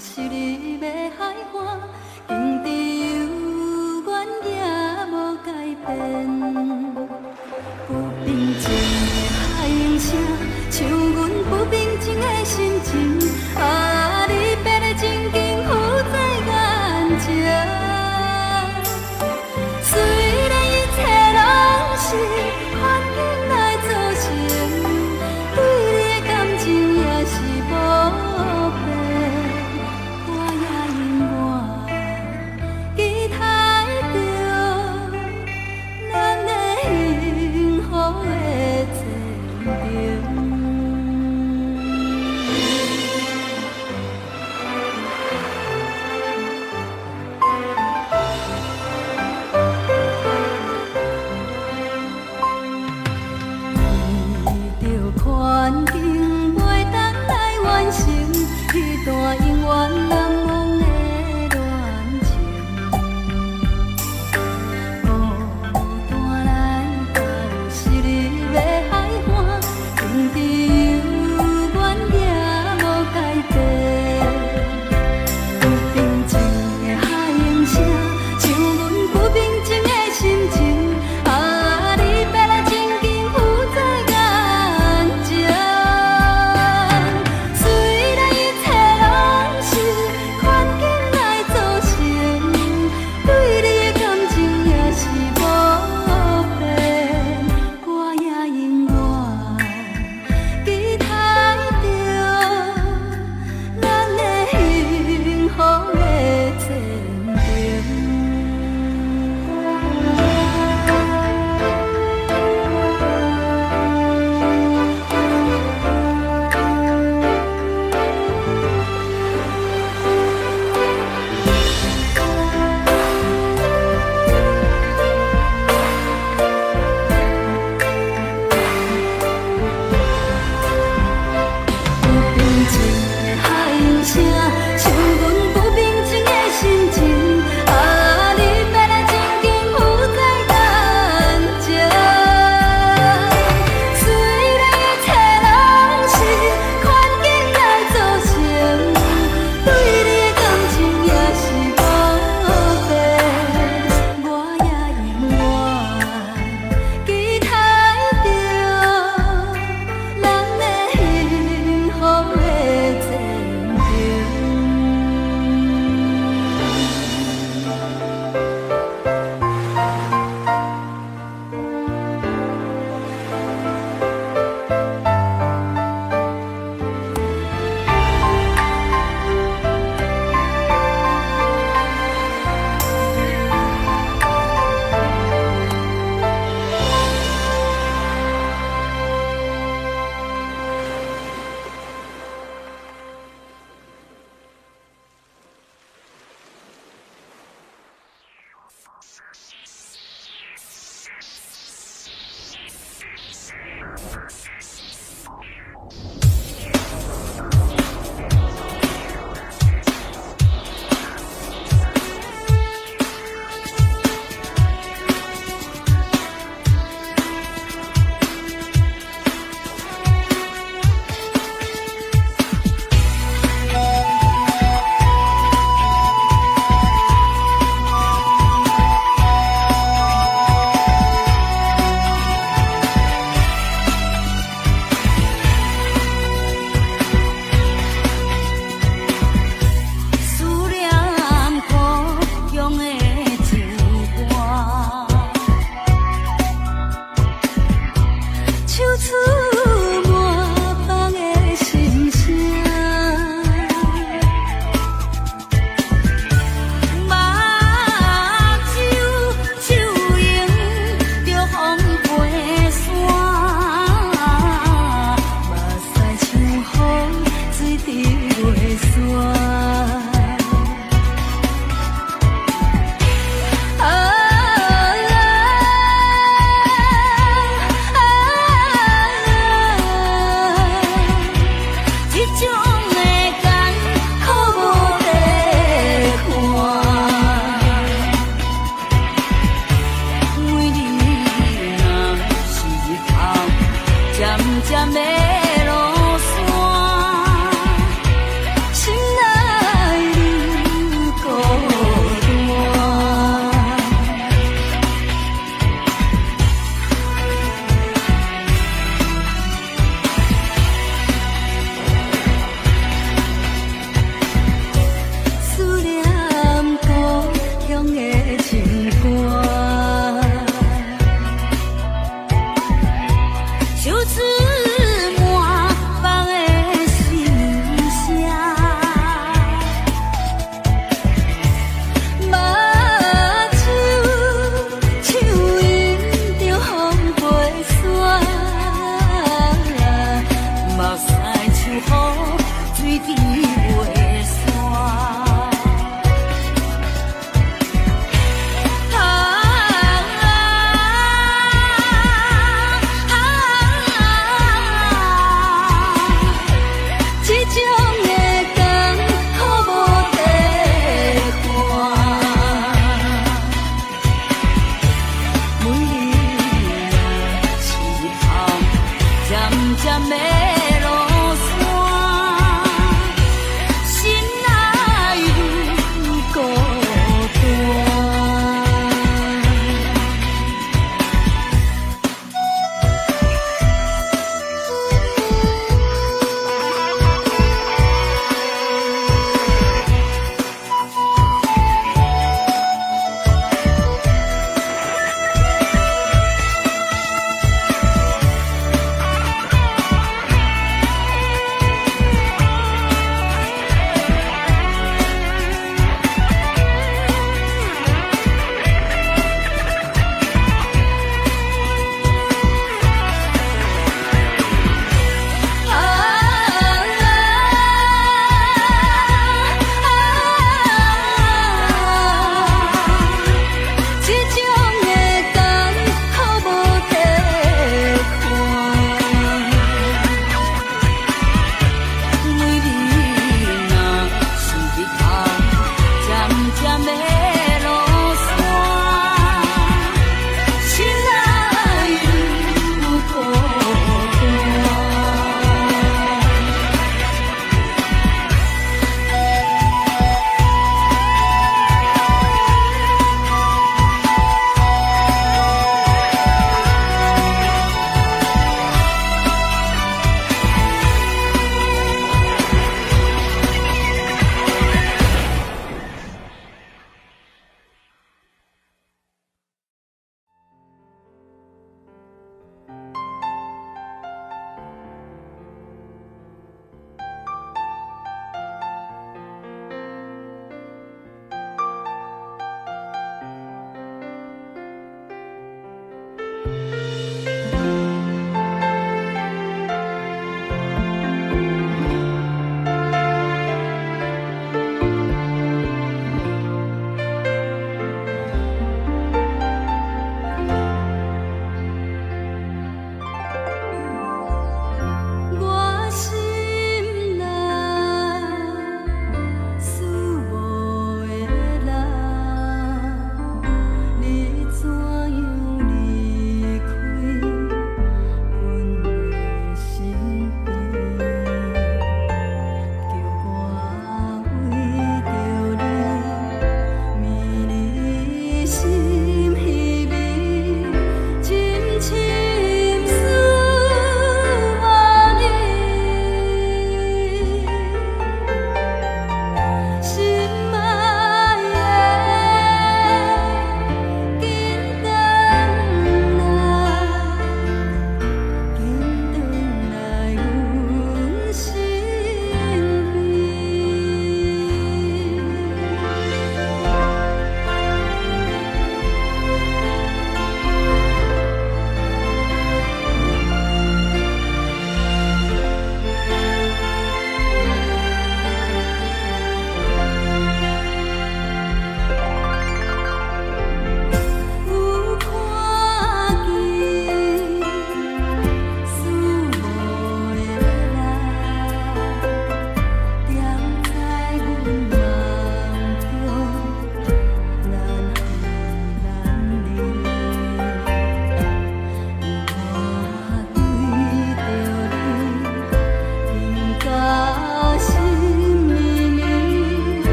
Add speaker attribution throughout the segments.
Speaker 1: 是你要海岸，经知有原也无改变。不平静的海涌声，像阮不平静的心情。啊，你变得真紧浮在眼前。虽然一切拢是环境来造成，对你的感情也是无变。我也永远期待着咱的幸福的前程。环境袂当来完成迄段永远难忘的恋情。孤单来到是你要海岸，天地有原也无改变。不平静的海涌声，像阮不平静的心情。啊，你变来真紧浮在眼前。虽然一切拢是环境来造成，对你的感情也是无变。我也永远期待着咱的幸福的前程。不平静的海涌声，像阮不平静的心情。啊，你变来真紧浮在眼前。虽然一切拢是环境来造成，对你的感情也是无变。我也永远期待着咱的幸福的前程。思念苦用的情歌，唱出满腹的心声。目睭手用着风飞散，目屎像风水滴袂散。这种的甘苦无地看，为你若是日头渐渐要落山，心内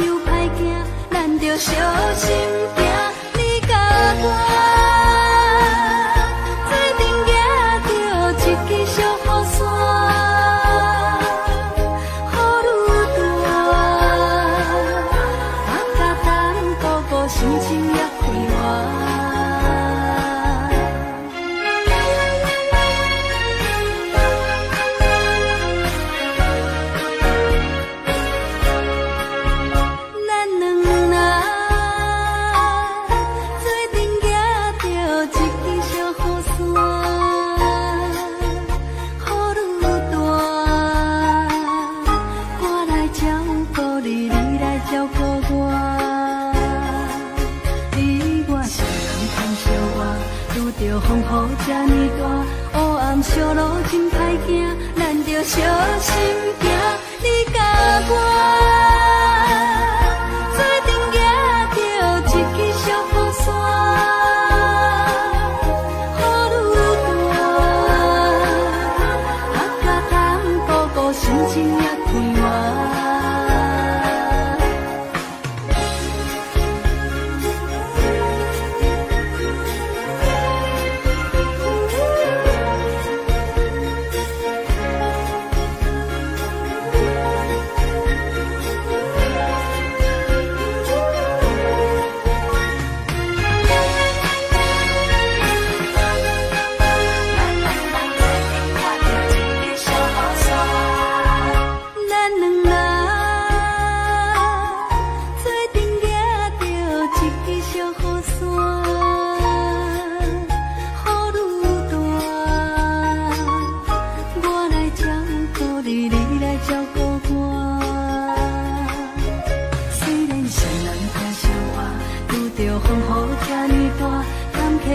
Speaker 1: 又歹行，咱着小心行。你甲我做阵行着一支小雨伞，雨愈大，我甲咱哥哥心情也快活。风雨这呢大，黑暗小路真歹行，咱着小心行。你甲我做阵行着一支小雨伞，雨愈大，我甲咱哥哥心情也快活。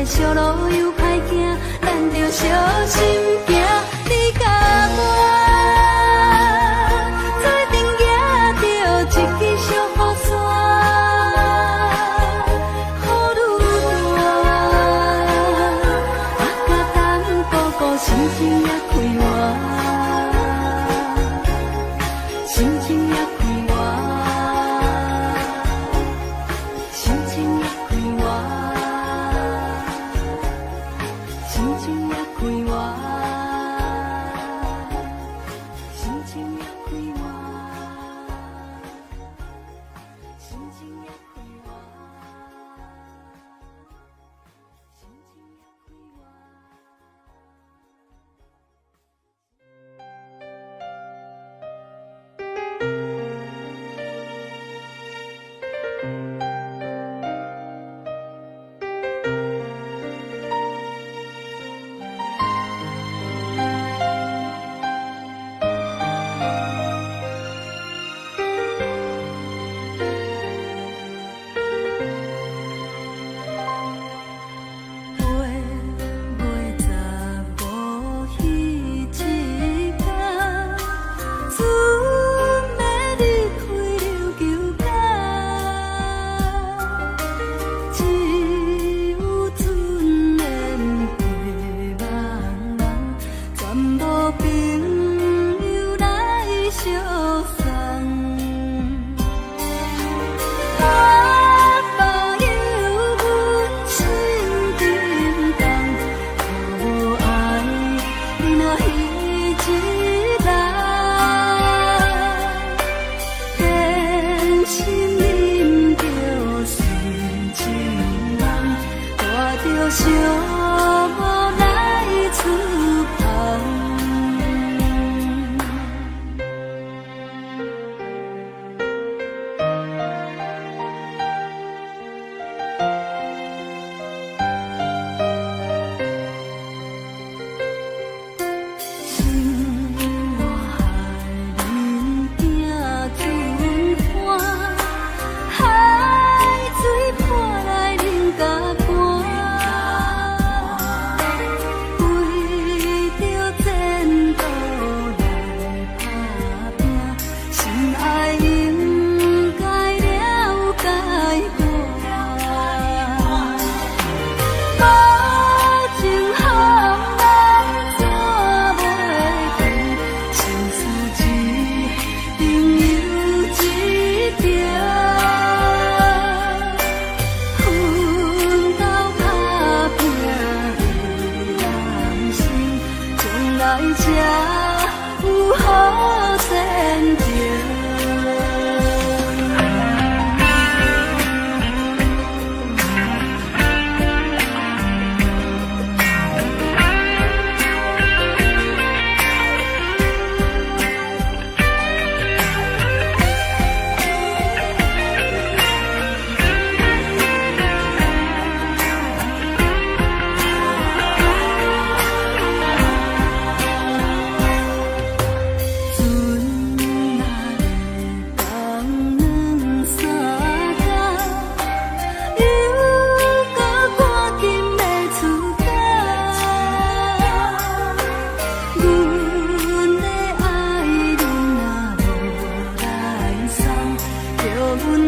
Speaker 1: 小路又歹行，咱着小心行。你甲我做阵行着一支小雨伞，雨愈大，我甲咱哥哥心情也快活，心情也快活，心情也快活。心情也快活，心情也快活，心情也快活，心情也快活。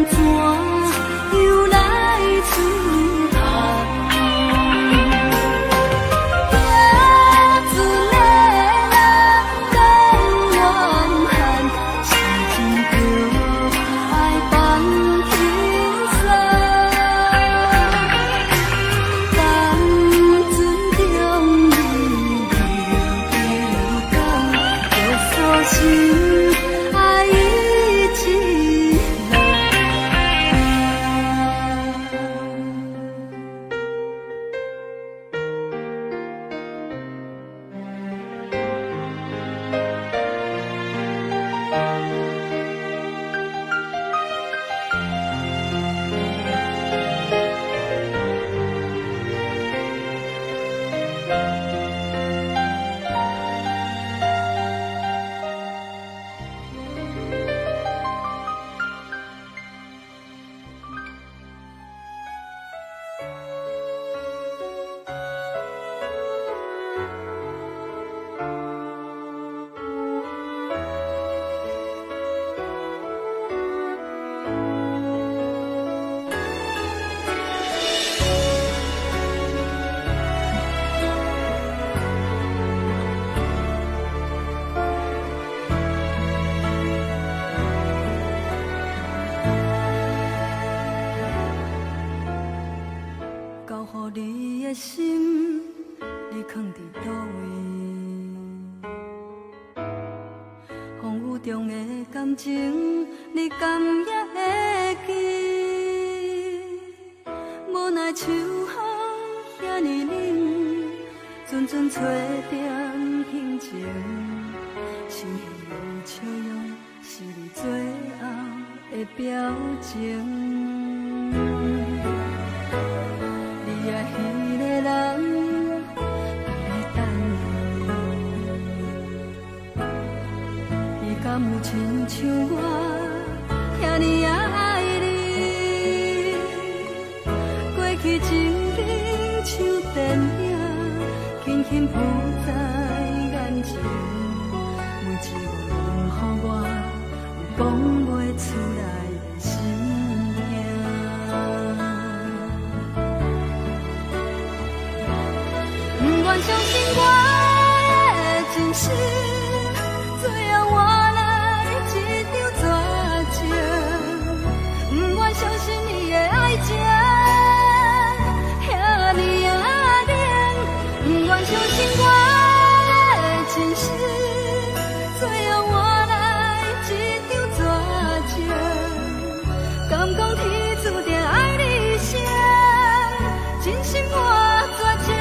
Speaker 1: 怎又来出航？行船的人更怨恨，是真着爱放轻松。当船中你流港，就锁心爱已一路。交予你的心，你藏伫倒位？风雨中的感情，你甘也会记？无奈秋风遐尼冷，阵阵吹点轻情，心里有笑容，是你最后的表情。你爱迄个人，在等你，伊敢有亲像我遐尼也爱你？过去情景像电影，轻轻浮在眼前，每一个问候我，有讲袂出来的心痛。不愿相信我的真实，最后换来一场绝情。不愿相信你的爱情遐尼啊冷，不愿相信我的真实，最后换来一场绝情。敢讲天注定爱你谁？真心我绝情。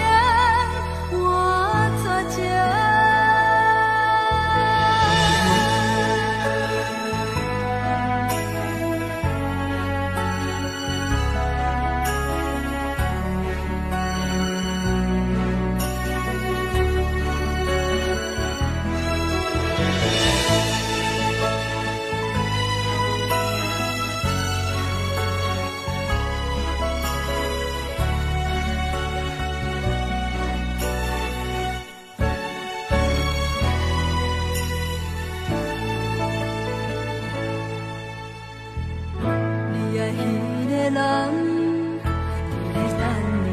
Speaker 1: 人在等你，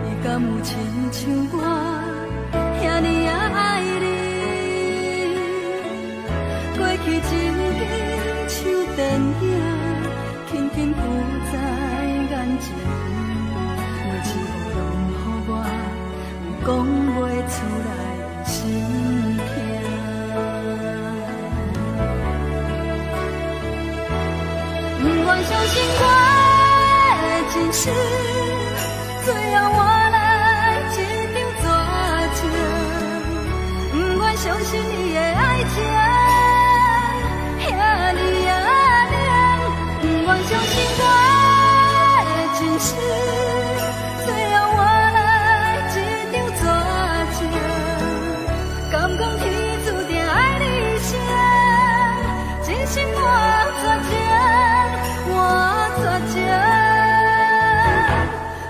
Speaker 1: 伊敢有亲像我遐尼啊爱你？过去情景像电影，轻轻浮在眼前，每一个问候我，有讲袂出来的心痛。不愿相信我的真实，最后换来一场绝情。不愿相信你的爱情遐尼啊冷，不愿相信我的真实，最后换来一场绝情。敢讲天注定爱你谁？真心我绝情。我绝情，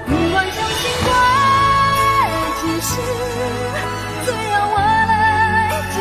Speaker 1: 不愿相信我的真实，最后换来一场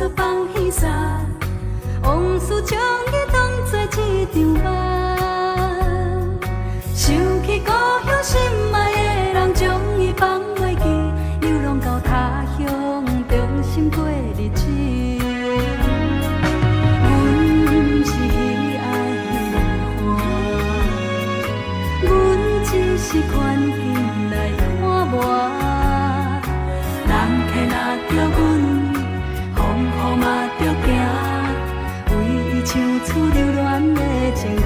Speaker 1: 作放耳捒，往事将伊当作一场梦。想起故乡心爱的人，将伊放袂记，流浪到他乡，衷心过日子。阮是喜爱彼花，阮只是看见来看磨。人客若着阮，风雨嘛着行，为伊唱出留恋的情歌。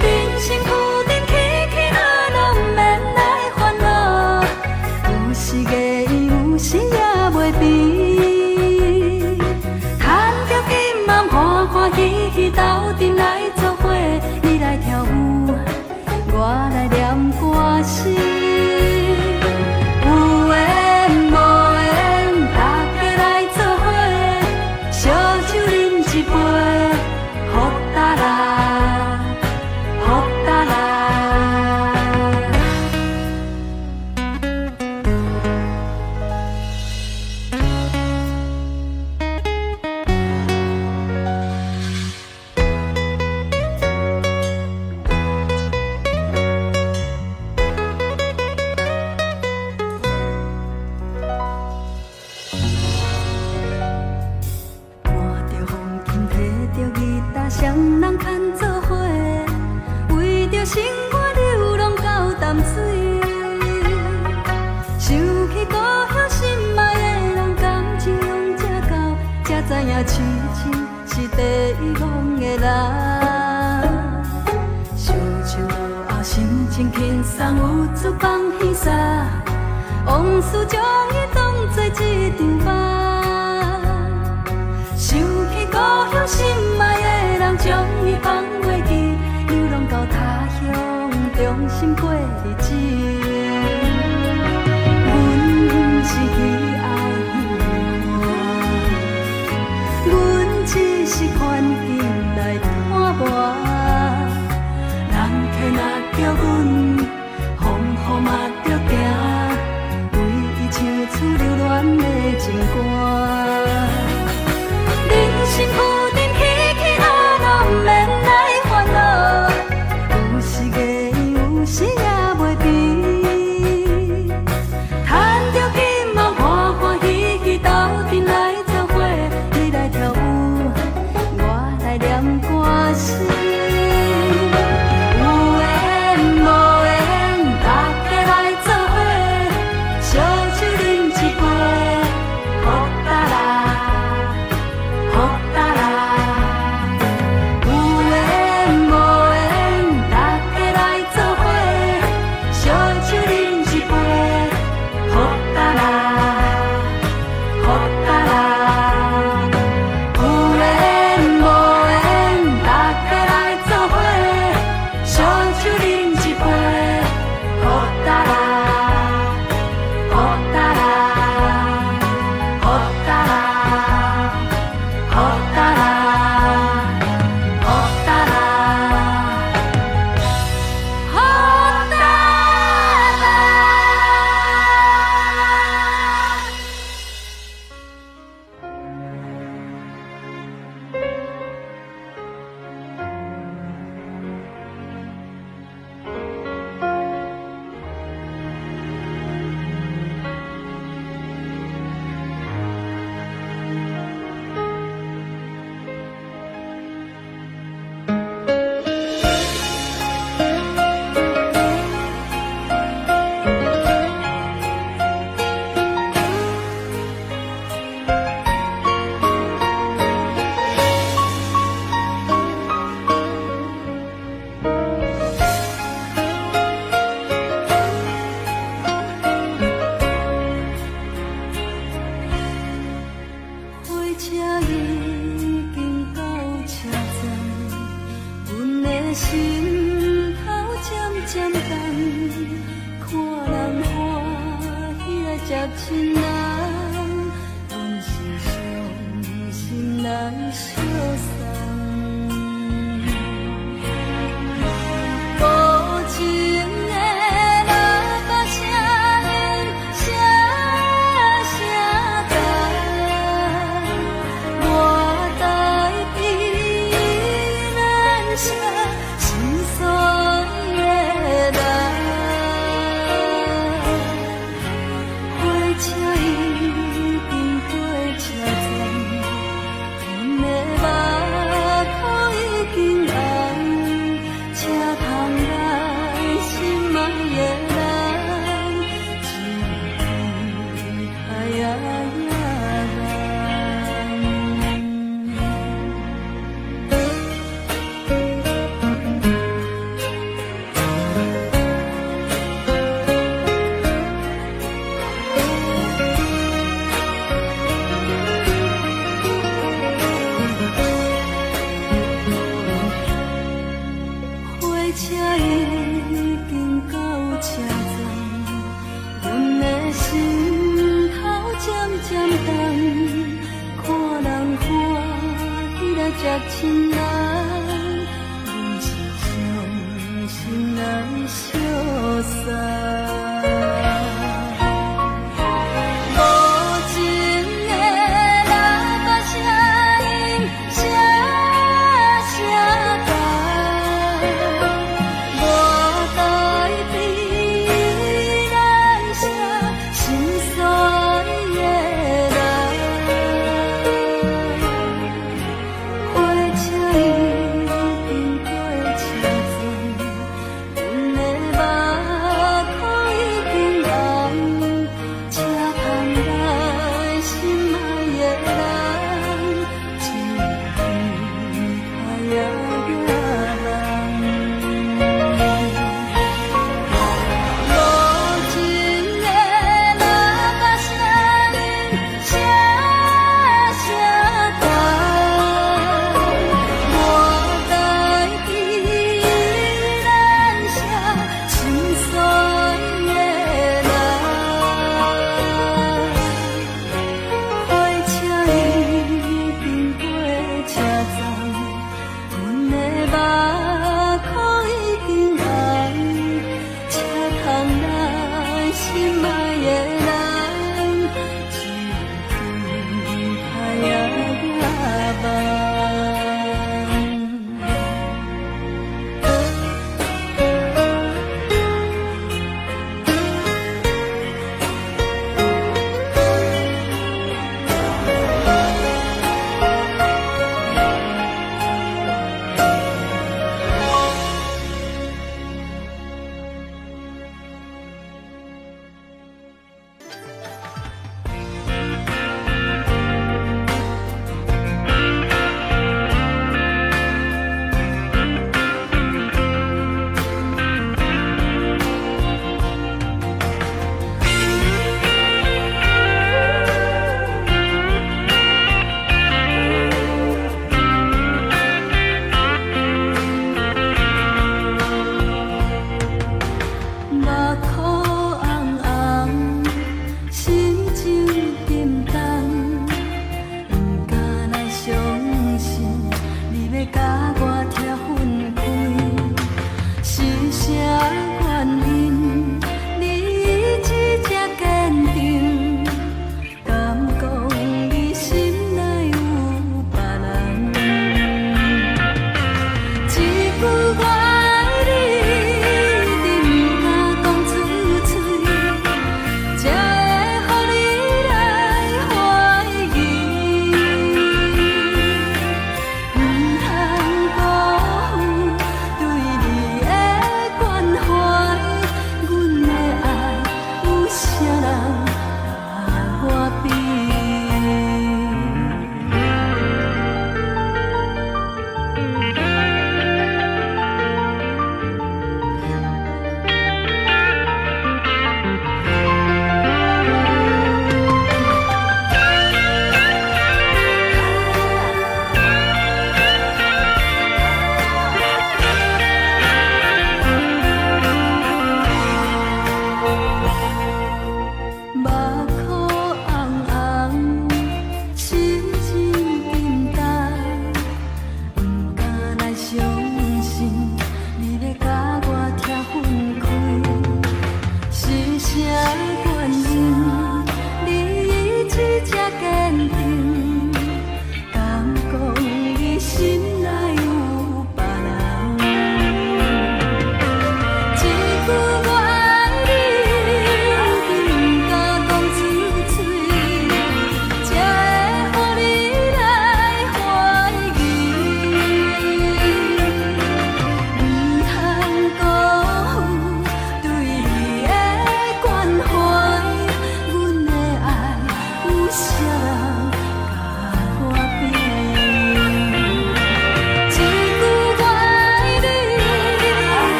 Speaker 1: 人生有阵起起落落，毋免来烦恼，有时月圆，有时也袂变。赚着金梦，欢欢喜喜斗阵来作伙，你来跳舞，我来念歌词。双人牵做伙，为着生活流浪到淡水。想起故乡心爱的人，感情用这厚，才知影痴情是地狱弄的人。想唱落后，心情轻松，有出放耳捒，往事将伊当作一场梦。想起故乡心爱的人，将伊放袂记，流浪到他乡，衷心过日子。阮是喜爱彼花，阮只是看见来看磨。人客若着阮，风雨嘛着行，为伊唱出留恋的情歌。人生有阵起起落落，毋免来烦恼，有时月圆，有时也袂变。赚着金梦，欢欢喜喜斗阵来作伙，你来跳舞，我来念歌词。有缘无缘，大家来作伙，烧酒饮一杯，福达拉。心头渐渐重，看人欢喜来接亲人，阮是伤心来相送。无情的老歌声声声重，才亲人，阮是伤心来相送。回车伊。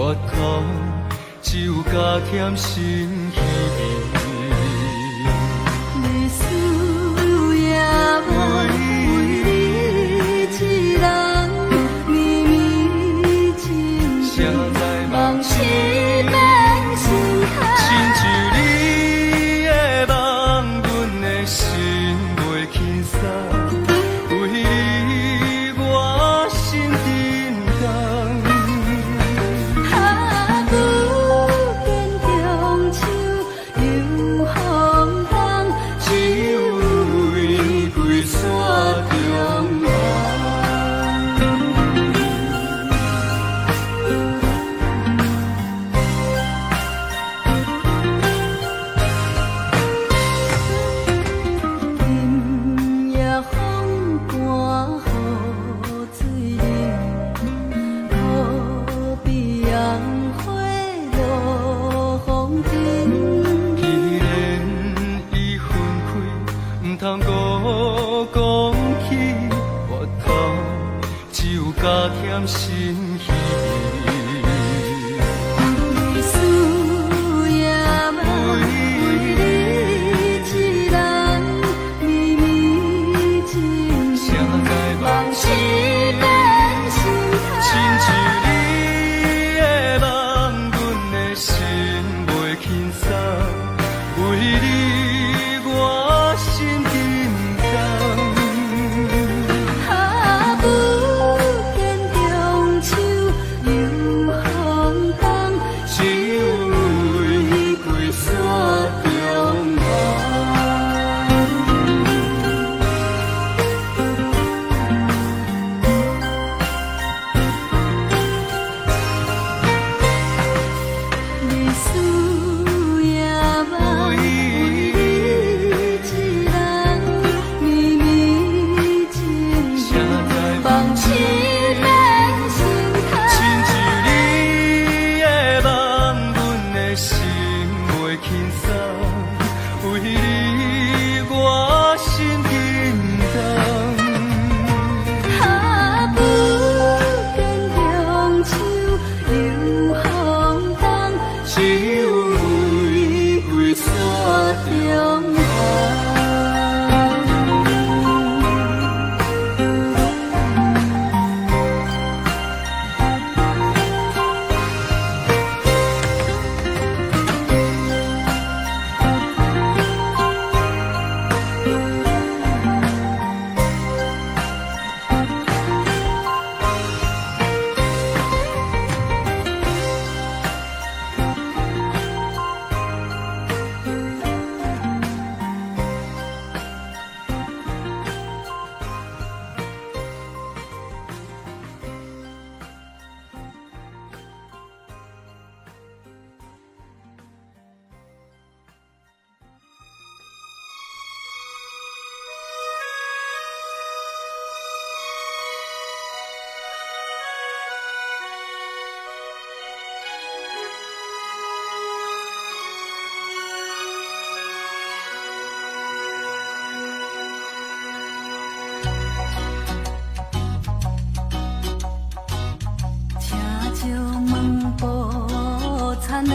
Speaker 2: 越苦，只有加添心稀微。
Speaker 1: 历史也无为你一人绵绵情，谁知梦痴变心坎。
Speaker 2: 亲像你的梦，阮的心袂轻松，为你我心沉重。
Speaker 1: 下舞见中秋又风冬，只有玫瑰山中望。今夜风寒雨水冷，可比红花落风尘。
Speaker 2: 既然已分开，毋通搁讲起越苦，只有加添心稀微。
Speaker 1: 历史也无为你一人绵绵情，
Speaker 2: 谁知
Speaker 1: 梦痴变心
Speaker 2: 亲像
Speaker 1: 坎。
Speaker 2: 你的梦，阮的心袂轻松，为你我心沉重。
Speaker 1: 下舞见中秋又风冬，只有玫瑰山中望。历史也无为你一人绵绵情，
Speaker 2: 谁知
Speaker 1: 梦痴变心坎。
Speaker 2: 亲像你的梦，阮的心袂轻松，为你我心沉重。
Speaker 1: 下舞见中秋又风冬，只有玫瑰山中望。请借问无田的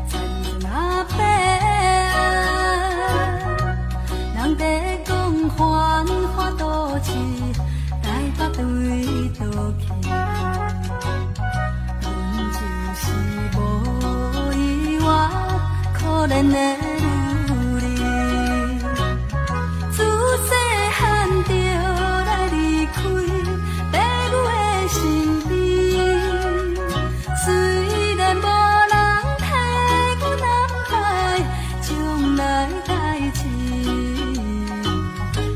Speaker 1: 田若白人在讲繁华都市，台北对倒去。阮就是无依偎，可怜的女儿，自细汉就来离开爸母的身边。虽然无人替阮安排将来代志，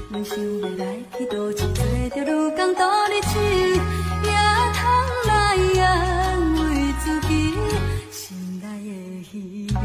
Speaker 1: 阮想要来去倒市，找着愈工多日子，也通来安慰自己心内的虚伪。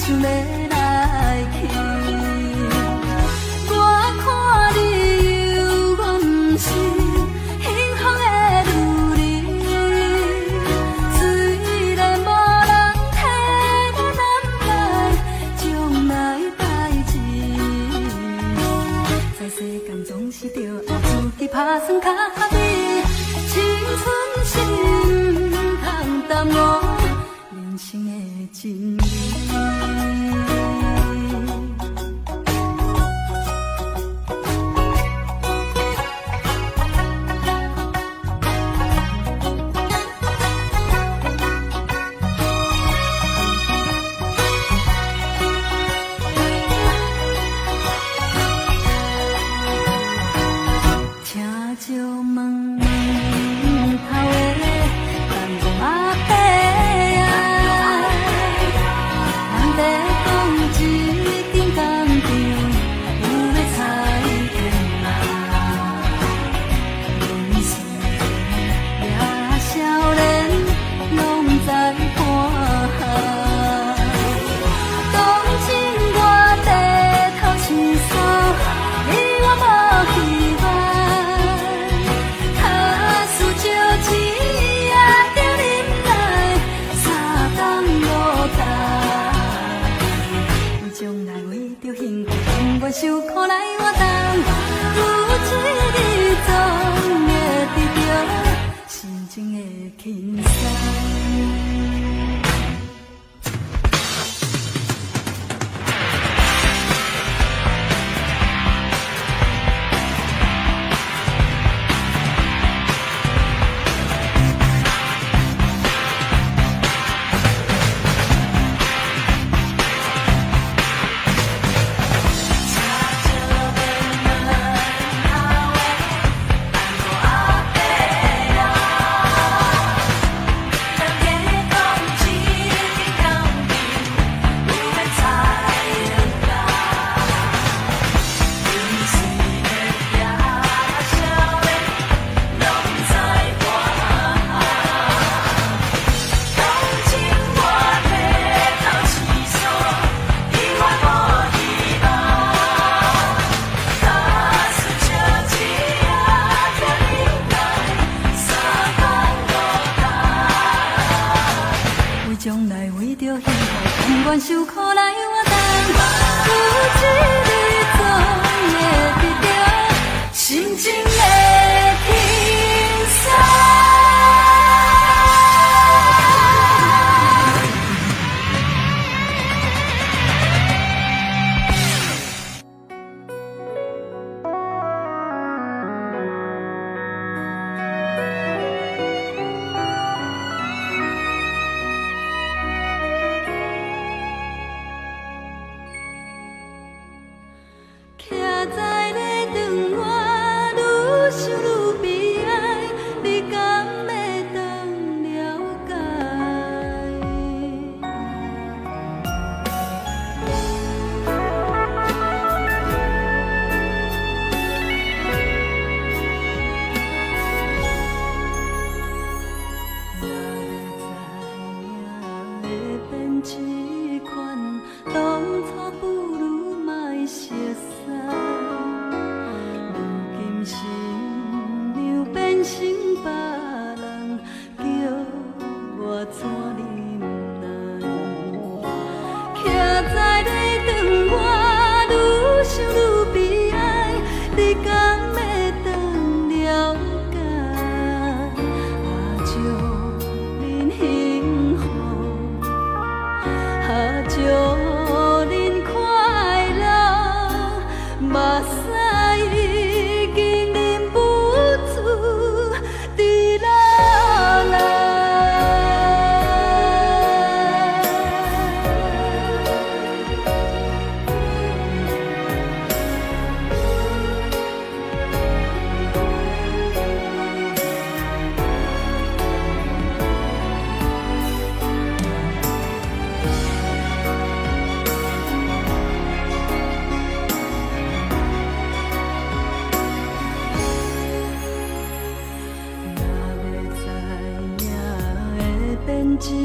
Speaker 1: 想要来去。我看你有，我不是幸福的女人。虽然无人替我安排将来代志，在世间总是着爱自己打算较美。青春心不通耽误人生的真理。请就问头的咱讲阿伯啊，咱在讲一间工厂有要裁员啊，人生也少年拢知看。当今我低头想诉，你我无希望。我受苦来活动，有一日总会得到心情的轻松。将来为着幸福，甘愿受苦来活动，有一日总会得到心情的轻松。徛在咧长我，愈想愈悲哀，你敢要当了解？若会知影会变这款，当初不如莫熟悉。如今心让变成别人，叫我怎忍耐？徛在咧长我，愈想愈悲哀，你敢要当了解？祝恁幸福，祝恁快乐。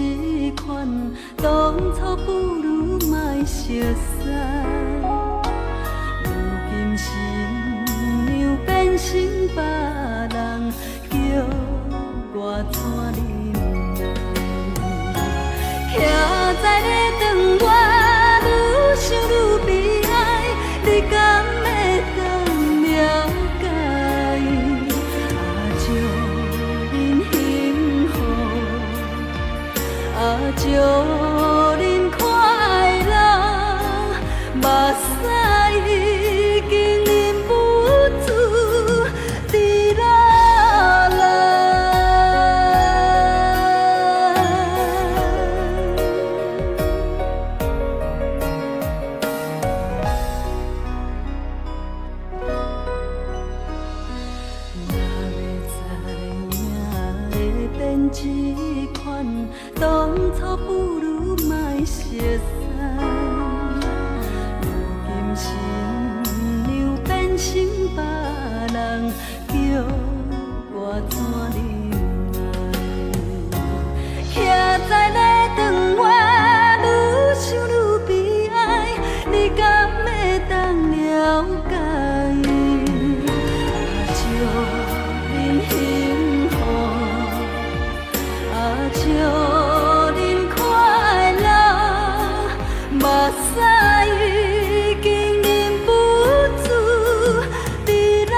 Speaker 1: 这款，当初不如莫熟悉。如今新娘变成别人，叫我怎忍耐？徛在咧窗外，愈想愈悲哀，你敢会当了解？祝恁幸福，祝恁快乐，目屎已经忍不住滴落来。这款，当初不如莫熟悉。如今新娘变成别人，叫我怎忍耐？徛在咧窗外，愈想愈悲哀，你敢会当了解？祝恁幸福。祝恁快乐，目屎已经忍不住滴落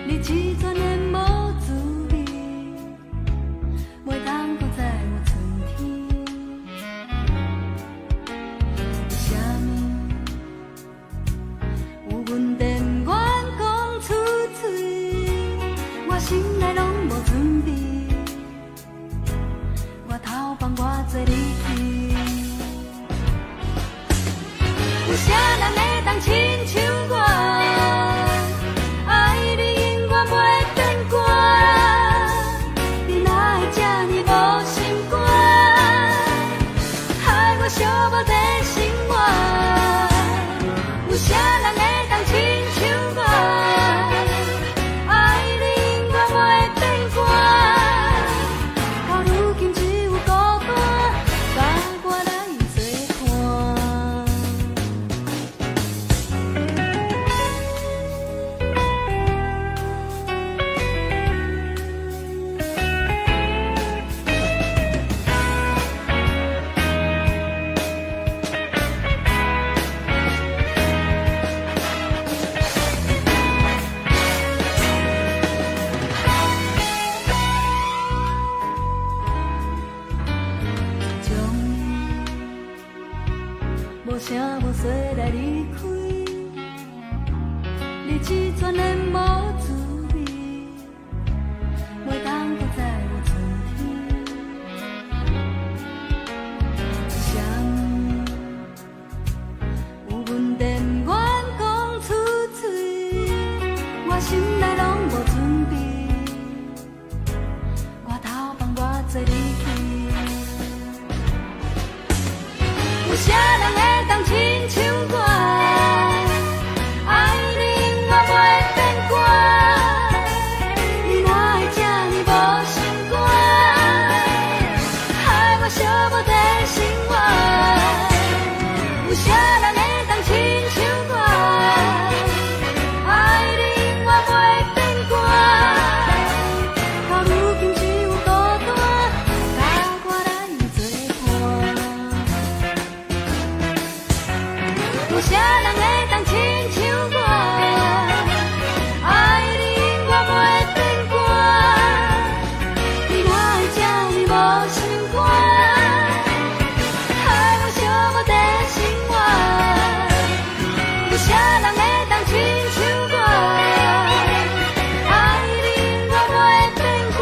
Speaker 1: 你只全然无滋味，袂当搁再有春天。为什么有阮电话讲出嘴，我心内拢无准备，我头放我做你去。有啥人会当亲像我？爱你永远袂变卦，你哪会这呢无心肝，害我寂寞在心窝。有啥人会当亲像我？爱你永远袂变卦，到如今只有孤单，甲我来作伴。无声无息来离开，你只全然无滋味，袂当搁再有春天。为什么有阮电话讲出嘴，我心内拢无准备，我头放我做你去。有啥人会当亲像我？爱你永远袂变卦，你哪会这呢无心肝，害我寂寞在心窝。有啥人会当亲像我？爱你永远袂变卦，到如今只有孤单，甲我来作伴。有啥人会当亲像我？爱你永远袂变卦，你哪会这呢无心肝，害我寂寞在心窝。有啥人会当亲像我？爱你永远袂变卦，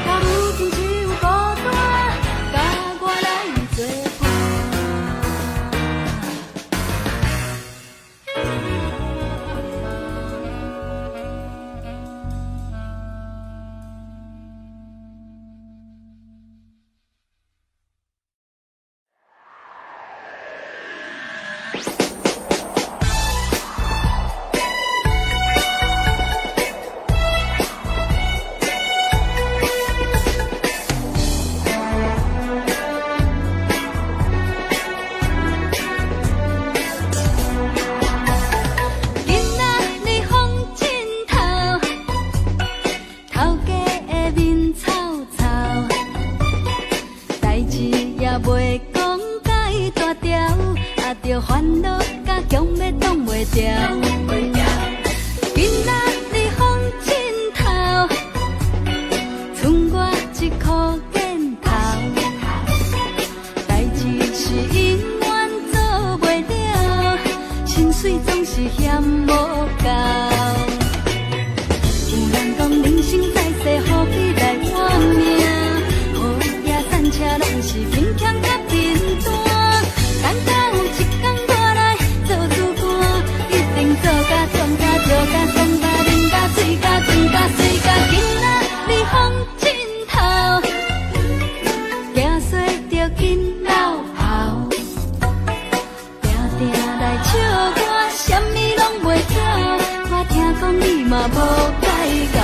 Speaker 1: 到如今只有孤单，甲我来作伴。今仔日风真透，头家的面臭臭，代志也袂讲介大条，啊着烦恼甲强要挡袂牢。今仔日风真透，剩我一箍镜头，代志是永远做袂了，心水总是嫌无够。有人讲人生在世，何必来换命？雨也散车拢是勉强甲平淡。等到有一天我来做主干，一定做甲壮甲笑甲爽甲啉甲醉甲醉甲醉甲。今仔日风真透，行衰着紧流跑，定定来笑我，啥物拢袂晓。我听讲你嘛无改到。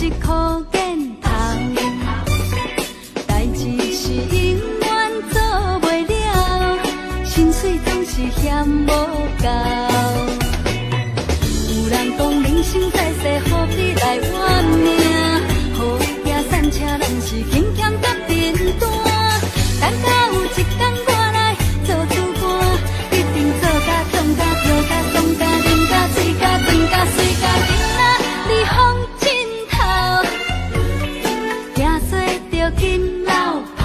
Speaker 1: 一箍镜头，代志是永远做念无够。有人讲人生在世，何必来怨命？好行善车，拢是轻欠甲平淡。等到有一天我来做主官，一定做甲壮甲跳甲爽甲啉甲醉甲转甲水甲囡仔，你风枕头，行做着紧老跑，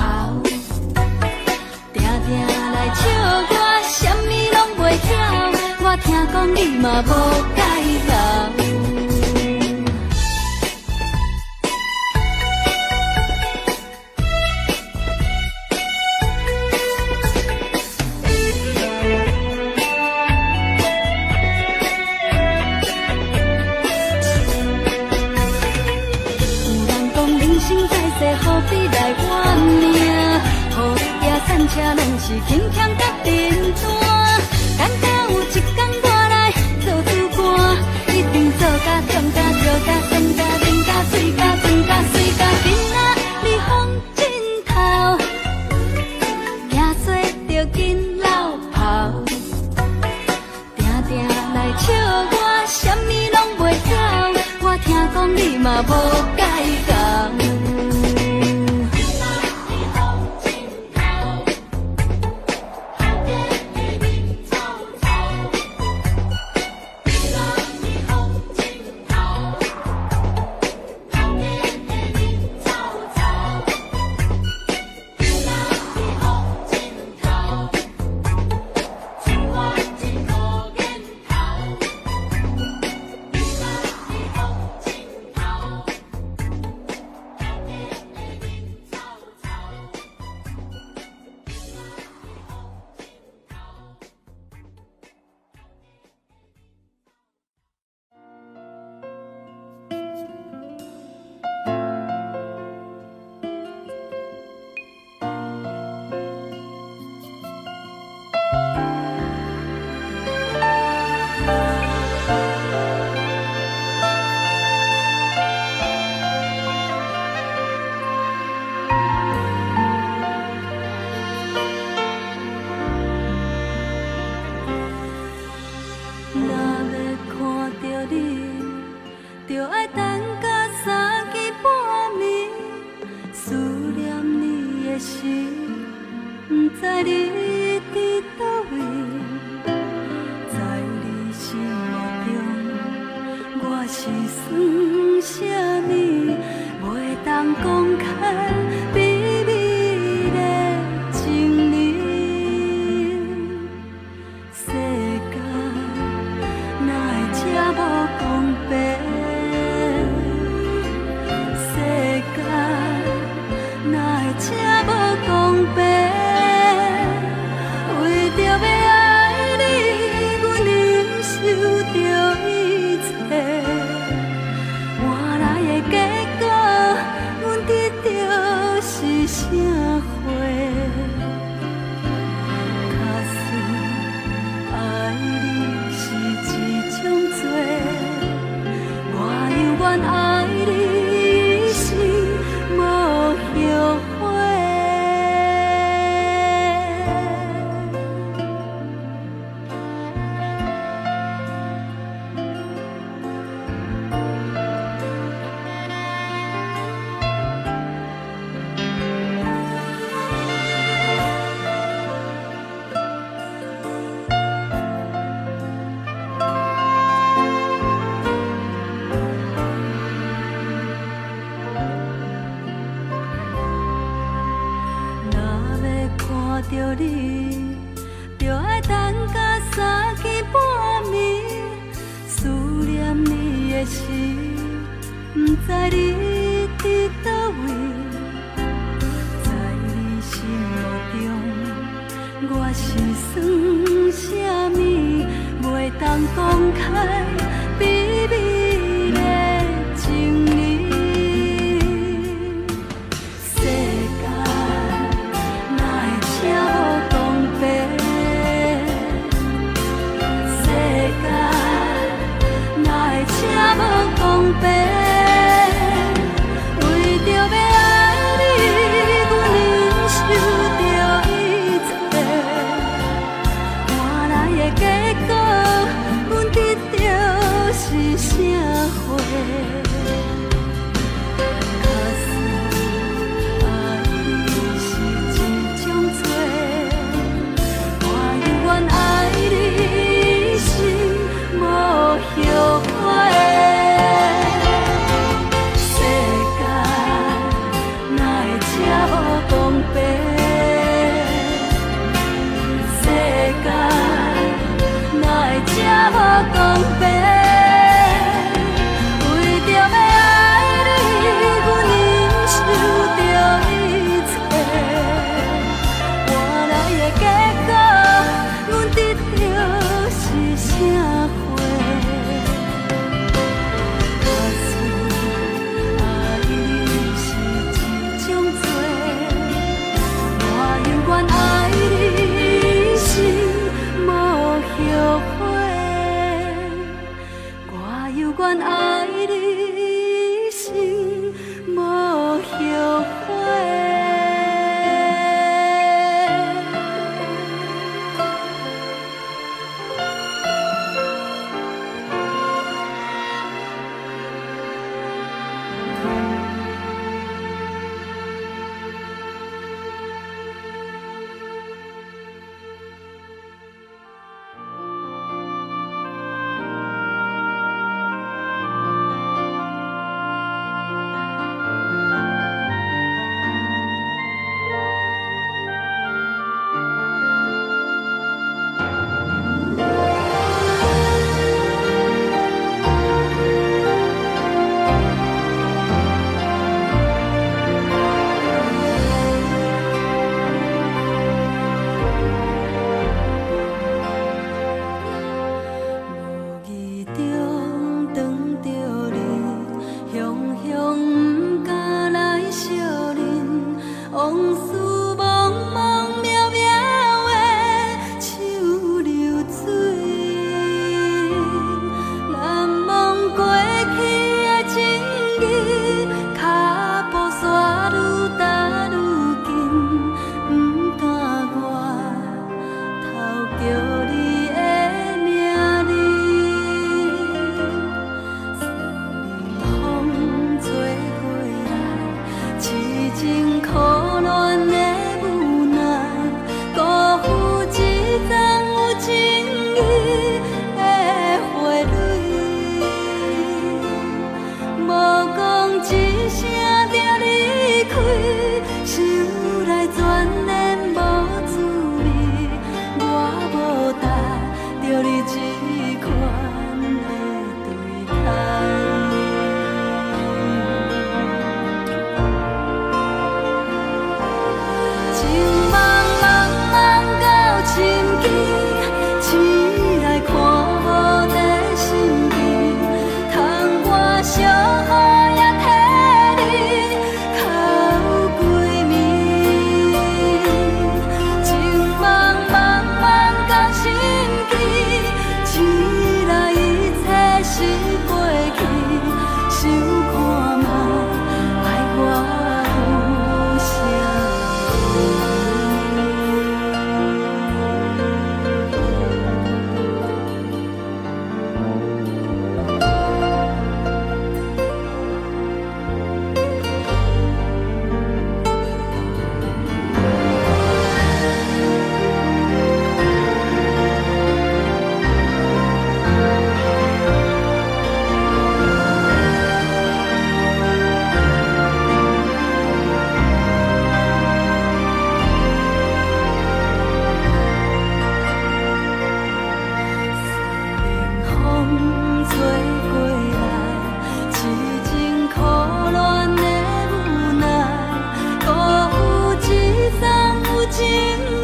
Speaker 1: 定定来笑我，啥物拢袂晓。我听讲你嘛无改老。何必来怨命？好行善车，拢是轻欠甲平淡。等到有一天我来做主官，一定做甲壮甲跳甲爽甲啉甲醉甲转甲水甲囡仔，你风枕头，行做着紧老跑，定定来笑我，啥物拢袂晓。我听讲你嘛无改讲。着你，就爱等到三更半暝，思念你的心，不知你伫倒位，在你心目中，我是算啥物，袂当讲开，秘密的情意。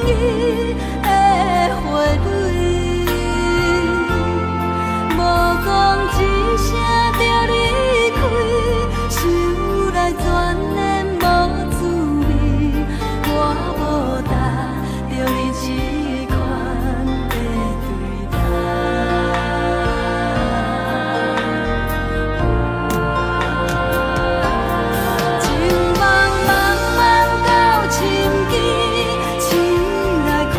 Speaker 1: 意的花蕊，无讲一声就离开，想来全然无滋味。我无答着你这款的对待。情茫茫到深更，醒来看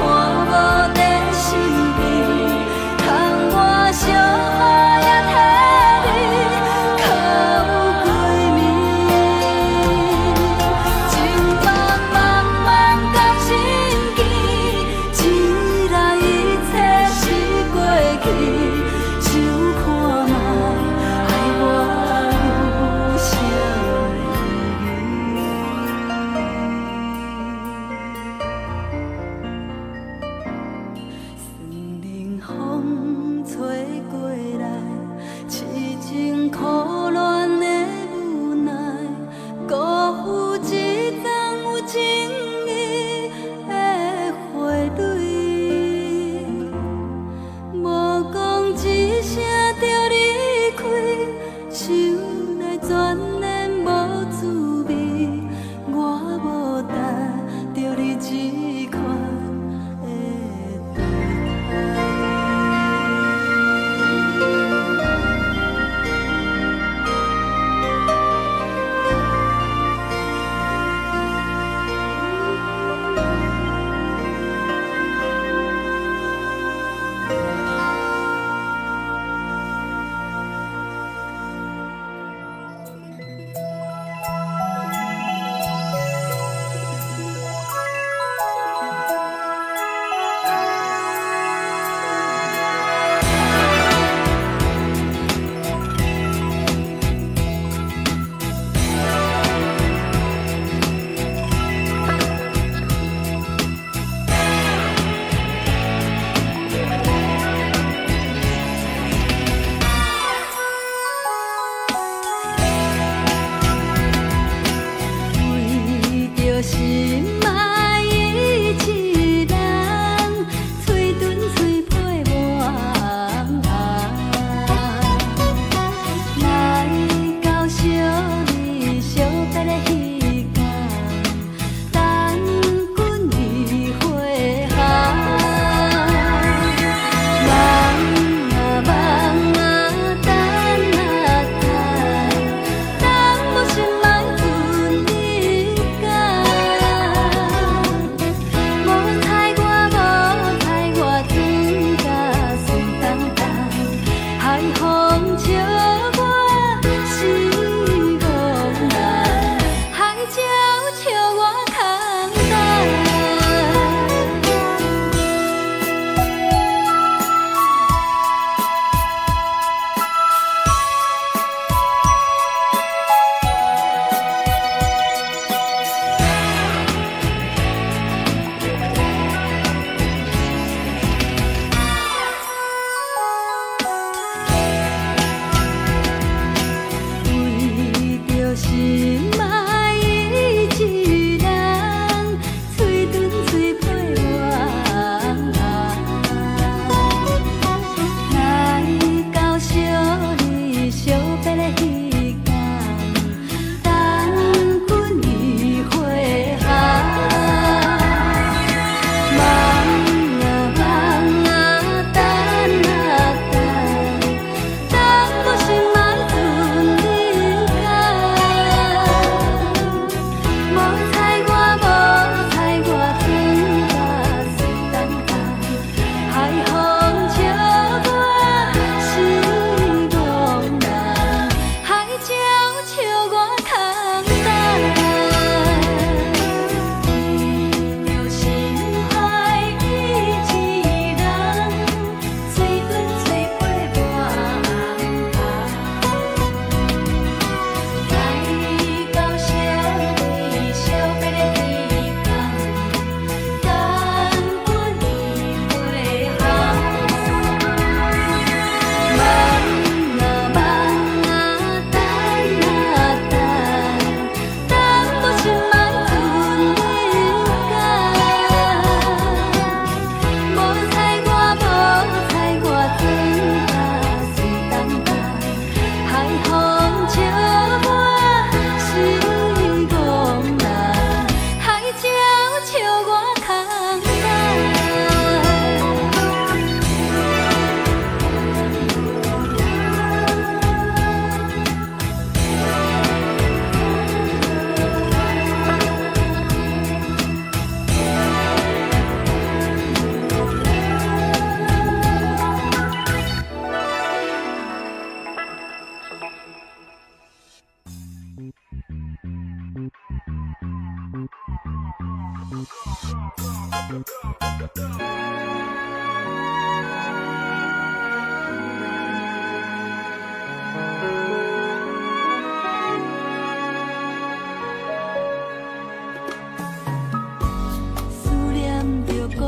Speaker 1: 思念着故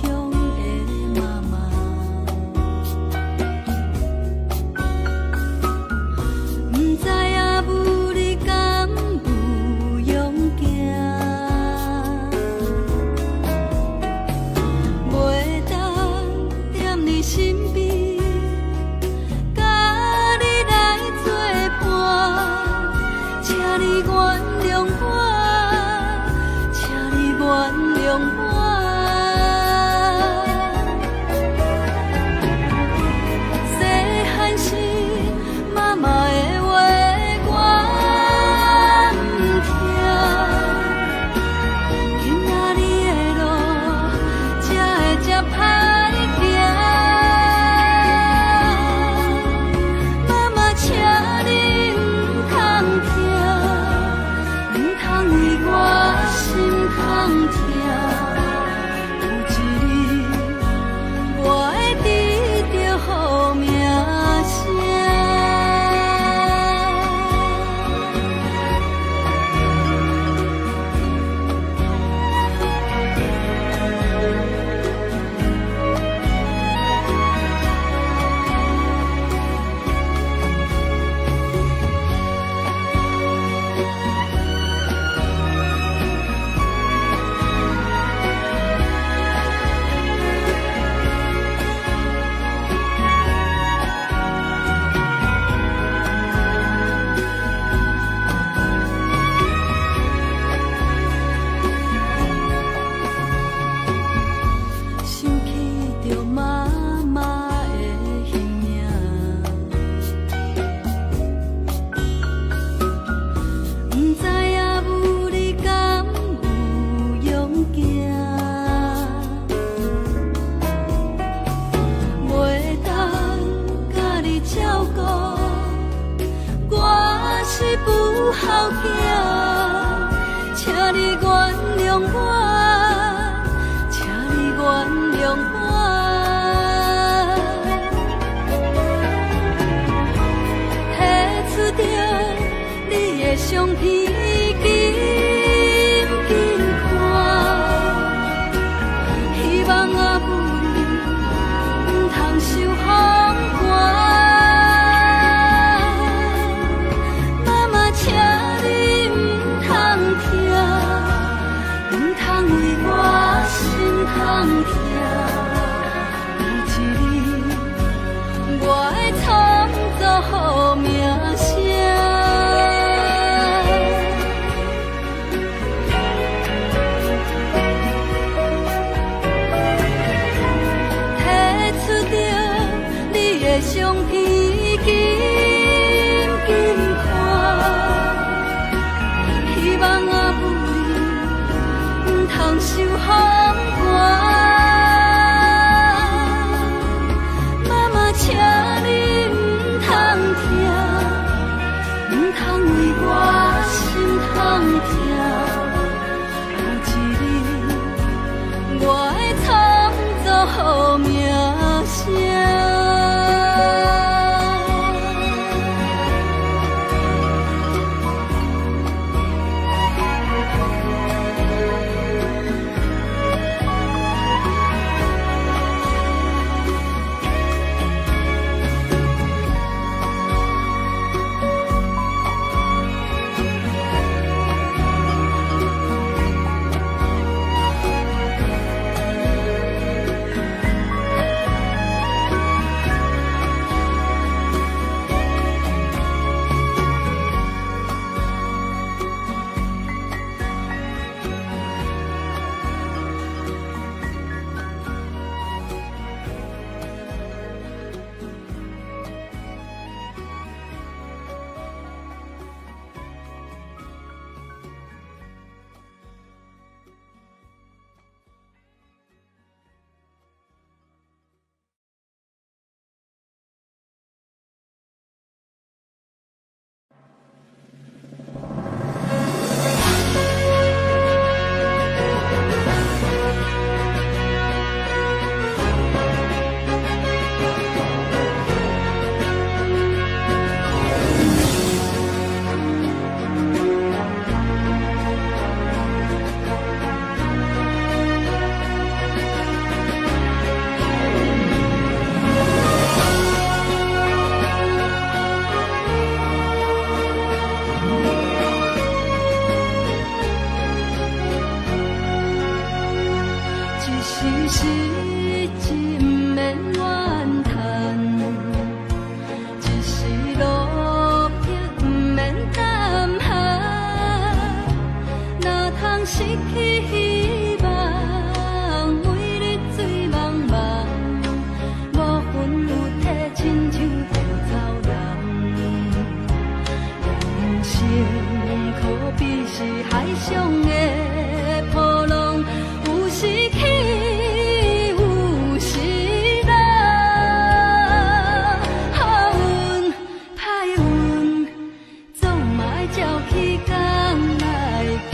Speaker 1: 乡的妈妈，不知影母你敢有勇行，袂当踮你身边，甲你来作伴，请你原谅我，请你原谅我。细汉时妈妈的话我不听，今仔日的路才会这歹行。妈妈，请你不通听，不通为我心痛痛。有一日，我会记着好名声。想起着妈妈的形影，不知影母你敢有勇行，袂当甲你照顾，我是不孝囝，请你原谅我，请你原谅我。提出着你的相片，紧紧看，希望阿母你不通受风寒。妈妈，请你不通听，不通为我心痛痛。有一日，我会创造好名声。提出着你的相片，紧紧看，希望阿母你不通受风寒。妈妈，请你不通听，不通为我心痛痛。有一日，我会创造好名声。时时一免怨叹，一时落魄不免胆寒，哪通失去希望，每日醉茫茫，无魂有体，亲像着走人。人生可比是海上的波浪，有时起，有时落。好运歹运，总嘛爱照起工来行。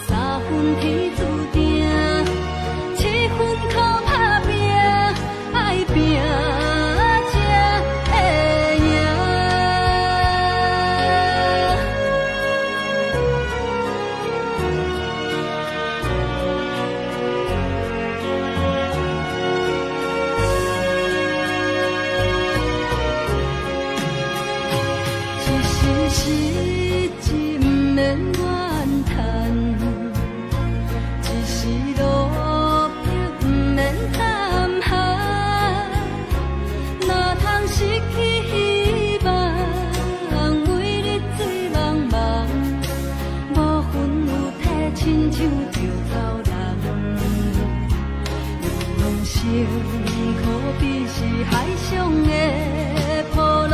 Speaker 1: 三分天注定，七分靠打拼，爱拼才会赢。一时时一免怨叹，一时落魄不免胆寒，哪通失去希望，每日醉茫茫，无魂有体，亲像着走人。人生可比是海上的波浪，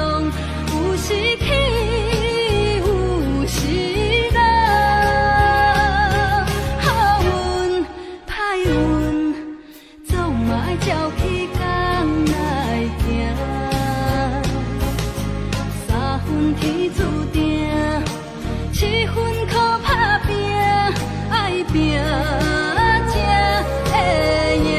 Speaker 1: 有时起，有时落。好运歹运，总嘛爱照起工来行。三分天注定，七分靠打拼，爱拼才会赢。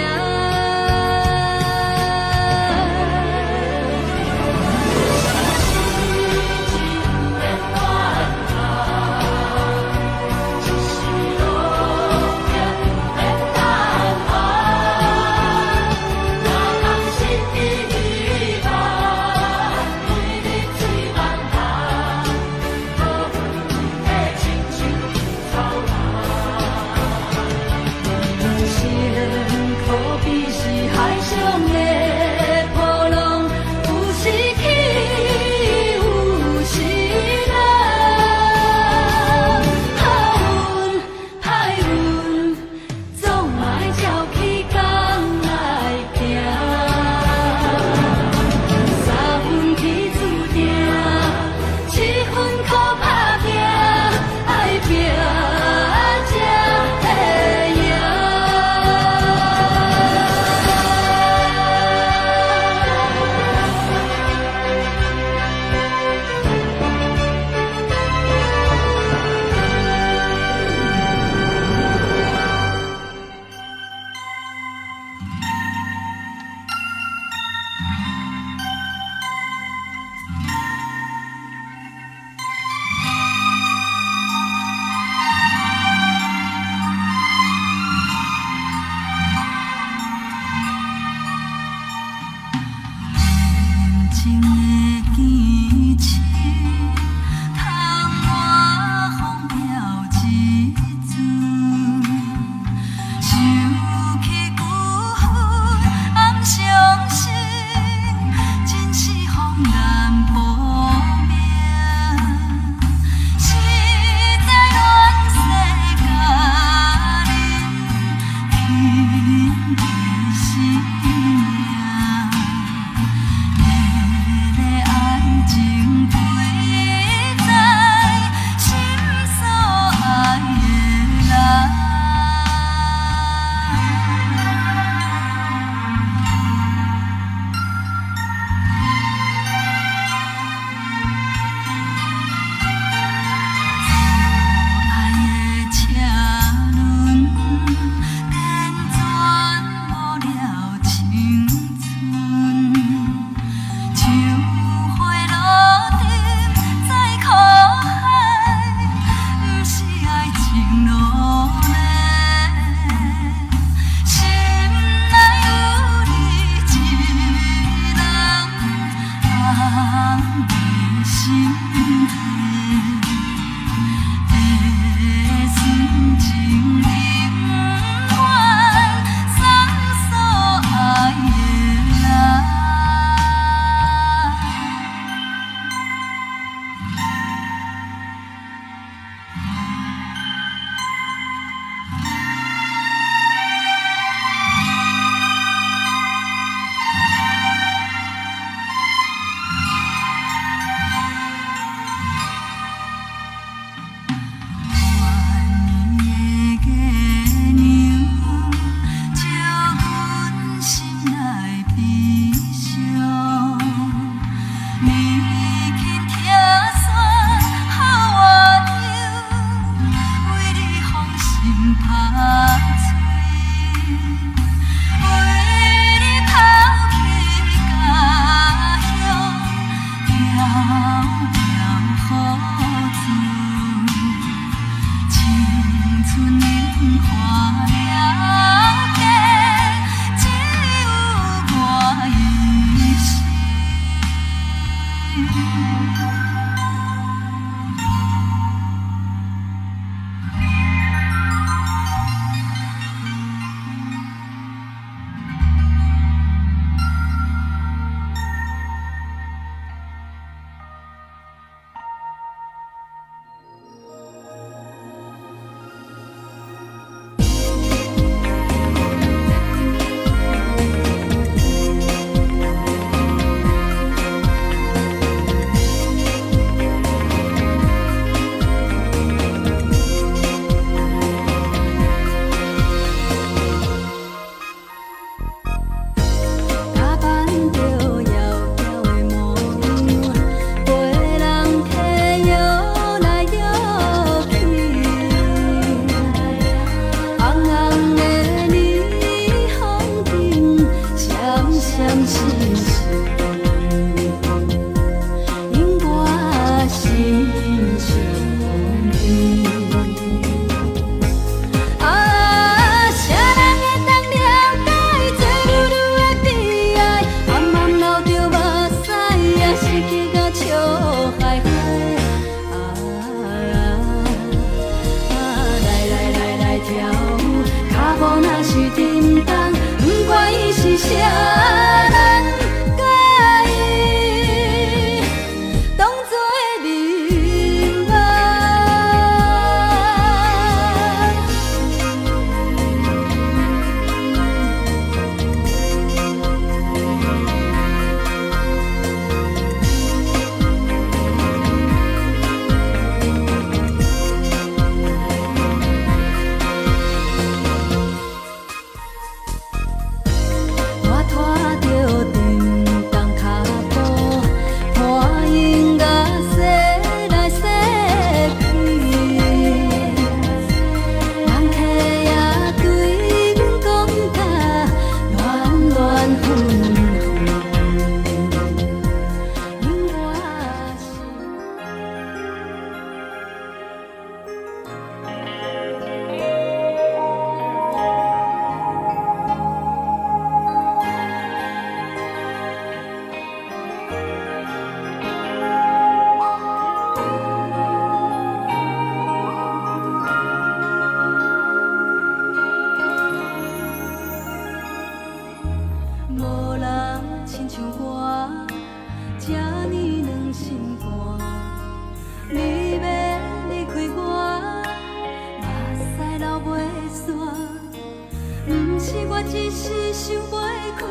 Speaker 1: 是我一时想袂开，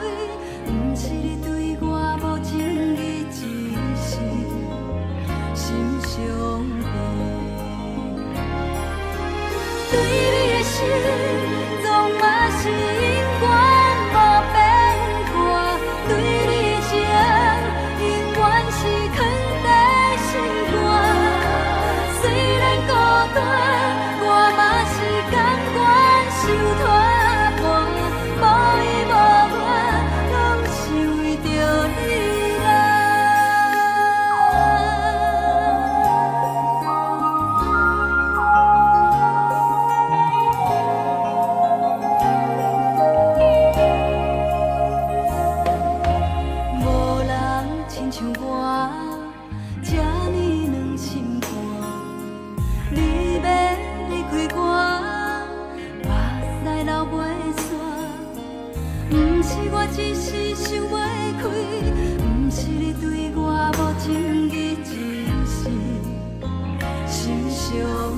Speaker 1: 不是你对我无情义，只是心伤悲。对你的心，总嘛是永远无变卦；对你的情，永远是藏在心肝。虽然孤单，我嘛是甘愿受拖磨，无依无怨，拢是为着你啦。无人亲像我，这呢软心肝。你要离开我，目屎流袂煞。不是我一时想袂开，不是你对我无情义，只是心伤。